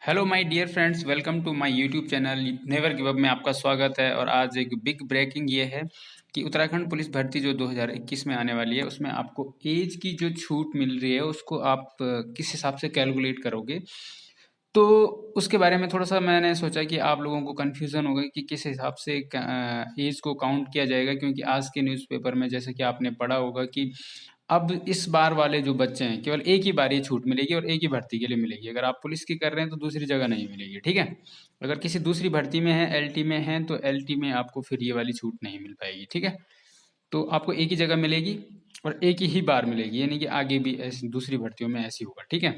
Hello my dear friends, welcome to my YouTube channel never give up में आपका स्वागत है। और आज एक बिग ब्रेकिंग ये है कि उत्तराखंड पुलिस भर्ती जो 2021 में आने वाली है उसमें आपको एज की जो छूट मिल रही है उसको आप किस हिसाब से कैलकुलेट करोगे। तो उसके बारे में थोड़ा सा मैंने सोचा कि आप लोगों को कन्फ्यूज़न होगा कि किस हिसाब से एज को काउंट किया जाएगा, क्योंकि आज के न्यूज़पेपर में जैसे कि आपने पढ़ा होगा कि अब इस बार वाले जो बच्चे हैं केवल एक ही बार ये छूट मिलेगी और एक ही भर्ती के लिए मिलेगी। अगर आप पुलिस की कर रहे हैं तो दूसरी जगह नहीं मिलेगी, ठीक है। अगर किसी दूसरी भर्ती में है, एलटी में है, तो एलटी में आपको फिर ये वाली छूट नहीं मिल पाएगी, ठीक है। तो आपको एक ही जगह मिलेगी और एक ही बार मिलेगी, यानी कि आगे भी ऐसी दूसरी भर्तियों में ऐसी होगा, ठीक है।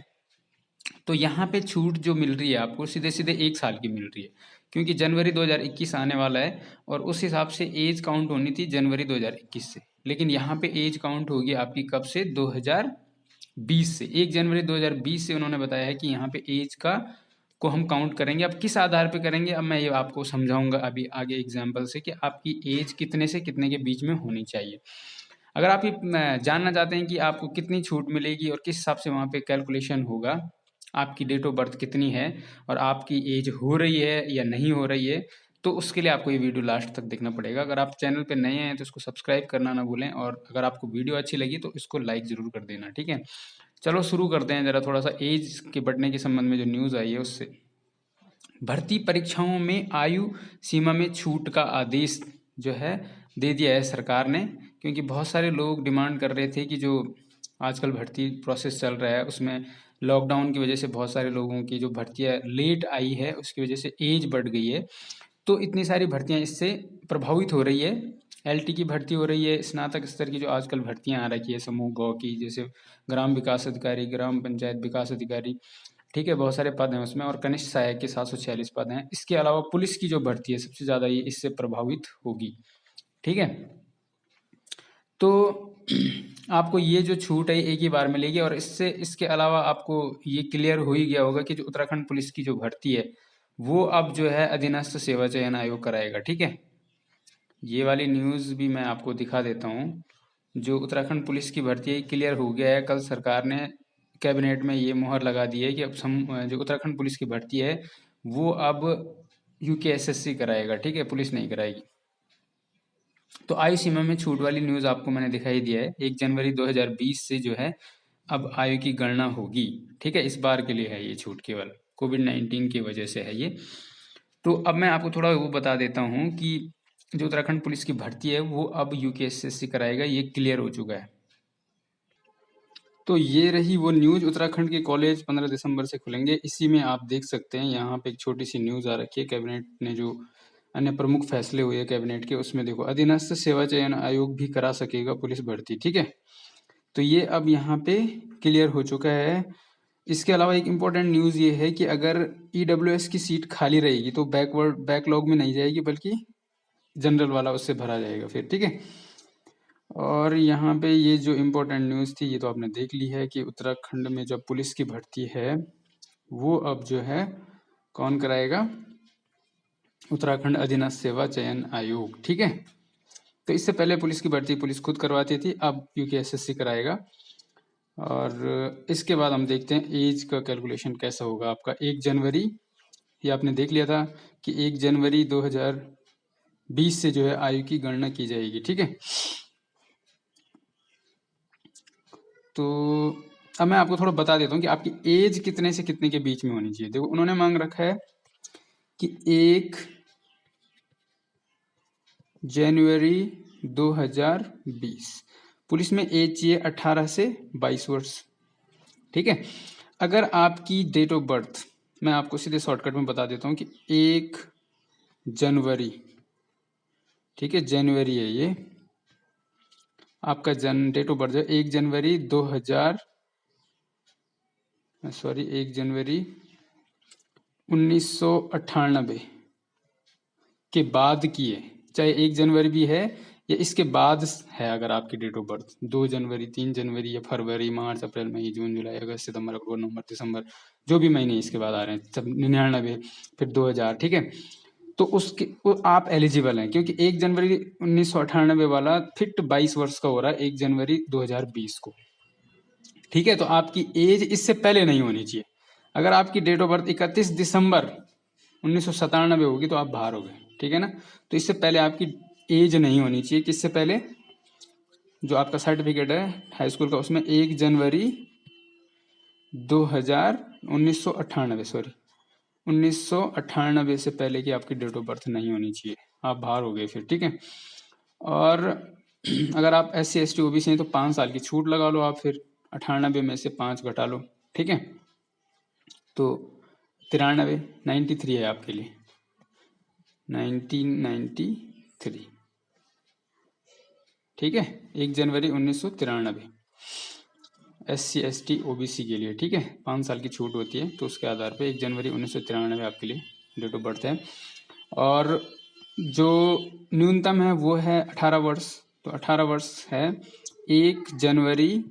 तो यहाँ पे छूट जो मिल रही है आपको सीधे सीधे 1 साल की मिल रही है, क्योंकि जनवरी 2021 आने वाला है और उस हिसाब से एज काउंट होनी थी जनवरी 2021 से। लेकिन यहाँ पे एज काउंट होगी आपकी कब से? 2020 से। 1 जनवरी 2020 से उन्होंने बताया है कि यहाँ पे एज का को हम काउंट करेंगे। अब किस आधार पे करेंगे, अब मैं ये आपको समझाऊंगा अभी आगे एग्जाम्पल से कि आपकी एज कितने से कितने के बीच में होनी चाहिए। अगर आप ये जानना चाहते हैं कि आपको कितनी छूट मिलेगी और किस हिसाब से वहाँ पे कैलकुलेशन होगा, आपकी डेट ऑफ बर्थ कितनी है और आपकी एज हो रही है या नहीं हो रही है, तो उसके लिए आपको ये वीडियो लास्ट तक देखना पड़ेगा। अगर आप चैनल पे नए हैं तो इसको सब्सक्राइब करना ना भूलें, और अगर आपको वीडियो अच्छी लगी तो इसको लाइक ज़रूर कर देना, ठीक है। चलो शुरू करते हैं ज़रा थोड़ा सा एज के बढ़ने के संबंध में जो न्यूज़ आई है उससे। भर्ती परीक्षाओं में आयु सीमा में छूट का आदेश जो है दे दिया है सरकार ने, क्योंकि बहुत सारे लोग डिमांड कर रहे थे कि जो आजकल भर्ती प्रोसेस चल रहा है उसमें लॉकडाउन की वजह से बहुत सारे लोगों की जो भर्तियां लेट आई है उसकी वजह से एज बढ़ गई है। तो इतनी सारी भर्तियां इससे प्रभावित हो रही है। एलटी की भर्ती हो रही है, स्नातक स्तर की जो आजकल भर्तियां आ रखी है समूह गौ की, जैसे ग्राम विकास अधिकारी, ग्राम पंचायत विकास अधिकारी, ठीक है, बहुत सारे पद हैं उसमें, और कनिष्ठ सहायक के 746 पद हैं। इसके अलावा पुलिस की जो भर्ती है सबसे ज़्यादा ये इससे प्रभावित होगी, ठीक है। तो आपको ये जो छूट है एक ही बार मिलेगी, और इससे इसके अलावा आपको ये क्लियर हो ही गया होगा कि जो उत्तराखंड पुलिस की जो भर्ती है वो अब जो है अधीनस्थ सेवा चयन आयोग कराएगा, ठीक है। ये वाली न्यूज़ भी मैं आपको दिखा देता हूँ। जो उत्तराखंड पुलिस की भर्ती है क्लियर हो गया है, कल सरकार ने कैबिनेट में ये मुहर लगा दी है कि अब जो उत्तराखंड पुलिस की भर्ती है वो अब यूकेएसएससी कराएगा, ठीक है, पुलिस नहीं कराएगी। तो आयु सीमा में छूट वाली न्यूज़ आपको मैंने दिखाई दिया है। 1 जनवरी 2020 से जो है अब आयु की गणना होगी, ठीक है। इस बार के लिए है ये छूट, केवल कोविड-19 की वजह से है ये। तो अब मैं आपको थोड़ा वो बता देता हूँ कि जो उत्तराखंड पुलिस की भर्ती है वो अब यूकेएसएससी कराएगा, ये क्लियर हो चुका है। तो ये रही वो न्यूज़। उत्तराखंड के कॉलेज 15 दिसंबर से खुलेंगे, इसी में आप देख सकते हैं यहाँ पे एक छोटी सी न्यूज़ आ रखी है। कैबिनेट ने जो अन्य प्रमुख फैसले हुए कैबिनेट के, उसमें देखो अधीनस्थ सेवा चयन आयोग भी करा सकेगा पुलिस भर्ती, ठीक है। तो ये अब यहाँ पे क्लियर हो चुका है। इसके अलावा एक इम्पोर्टेंट न्यूज़ ये है कि अगर ईडब्ल्यूएस की सीट खाली रहेगी तो बैकलॉग में नहीं जाएगी, बल्कि जनरल वाला उससे भरा जाएगा फिर, ठीक है। और यहाँ पे ये जो इम्पोर्टेंट न्यूज़ थी ये तो आपने देख ली है कि उत्तराखंड में जब पुलिस की भर्ती है वो अब जो है कौन कराएगा? उत्तराखंड अधीनस्थ सेवा चयन आयोग, ठीक है। तो इससे पहले पुलिस की भर्ती पुलिस खुद करवाती थी, अब यूकेएसएससी कराएगा। और इसके बाद हम देखते हैं एज का कैलकुलेशन कैसा होगा आपका। 1 जनवरी, ये आपने देख लिया था कि 1 जनवरी 2020 से जो है आयु की गणना की जाएगी, ठीक है। तो अब मैं आपको थोड़ा बता देता हूँ कि आपकी एज कितने से कितने के बीच में होनी चाहिए। देखो उन्होंने मांग रखा है कि 1 जनवरी 2020 पुलिस में एज चाहिए 18 से 22 वर्ष, ठीक है। अगर आपकी डेट ऑफ बर्थ, मैं आपको सीधे शॉर्टकट में बता देता हूँ कि 1 जनवरी, ठीक है, जनवरी है ये आपका डेट ऑफ बर्थ है 1 जनवरी 2000, सॉरी 1 जनवरी 1998 के बाद की है, चाहे 1 जनवरी भी है या इसके बाद है। अगर आपकी डेट ऑफ बर्थ 2 जनवरी, 3 जनवरी या फरवरी, मार्च, अप्रैल, मई, जून, जुलाई, अगस्त, सितंबर, अक्टूबर, नवंबर, दिसंबर, जो भी महीने इसके बाद आ रहे हैं सब 99, फिर 2000, ठीक है। तो उसके आप एलिजिबल हैं, क्योंकि 1 जनवरी 1998 वाला फिट 22 वर्ष का हो रहा है 1 जनवरी 2020 को, ठीक है। तो आपकी एज इससे पहले नहीं होनी चाहिए। अगर आपकी डेट ऑफ बर्थ 31 दिसंबर 1997 होगी तो आप बाहर हो गए, ठीक है ना। तो इससे पहले आपकी एज नहीं होनी चाहिए, किससे पहले, जो आपका सर्टिफिकेट है हाई स्कूल का उसमें 1 जनवरी 2000 1998 सॉरी 1998 से पहले की आपकी डेट ऑफ बर्थ नहीं होनी चाहिए, आप बाहर हो गए फिर, ठीक है। और अगर आप SC ST OBC हैं तो 5 साल की छूट लगा लो आप, फिर 98 में से 5 घटा लो, ठीक है। तो 93 है आपके लिए, 1993, ठीक है। 1 जनवरी 1993 SC ST OBC के लिए, ठीक है। 5 साल की छूट होती है, तो उसके आधार पे 1 जनवरी 1993 आपके लिए डेट ऑफ बर्थ है। और जो न्यूनतम है वो है 18 वर्ष, तो 18 वर्ष है 1 जनवरी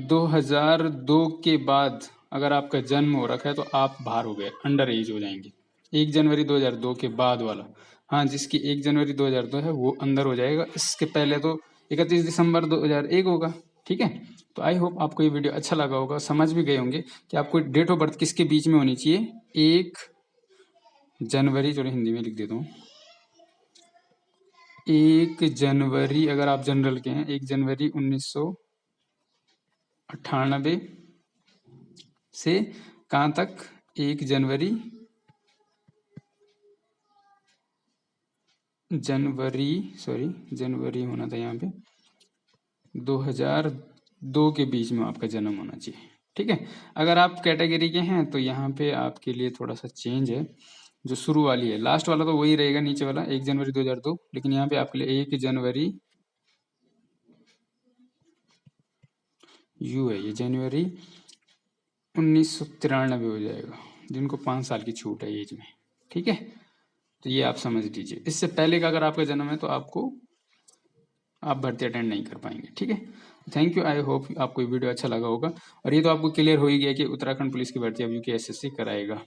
2002 के बाद अगर आपका जन्म हो रखा है तो आप बाहर हो गए, अंडर एज हो जाएंगे। 1 जनवरी 2002 के बाद वाला, हाँ जिसकी 1 जनवरी 2002 है वो अंदर हो जाएगा, इसके पहले तो 31 दिसंबर 2001 होगा, ठीक है। तो आई होप आपको ये वीडियो अच्छा लगा होगा, समझ भी गए होंगे कि आपको डेट ऑफ बर्थ किसके बीच में होनी चाहिए। 1 जनवरी, चलो हिंदी में लिख देता हूँ, 1 जनवरी अगर आप जनरल के हैं 1 जनवरी 1998 से कहाँ तक, 1 जनवरी जनवरी होना था यहाँ पे, 2002 के बीच में आपका जन्म होना चाहिए, ठीक है। अगर आप कैटेगरी के हैं तो यहाँ पे आपके लिए थोड़ा सा चेंज है, जो शुरू वाली है, लास्ट वाला तो वही रहेगा, नीचे वाला 1 जनवरी 2002, लेकिन यहाँ पे आपके लिए 1 जनवरी यू है, ये जनवरी 1993 हो जाएगा, जिनको 5 साल की छूट है एज में, ठीक है। तो ये आप समझ लीजिए, इससे पहले का अगर आपका जन्म है तो आप भर्ती अटेंड नहीं कर पाएंगे, ठीक है। थैंक यू, आई होप आपको ये वीडियो अच्छा लगा होगा। और ये तो आपको क्लियर हो ही गया कि उत्तराखंड पुलिस की भर्ती अब UPSSC कराएगा।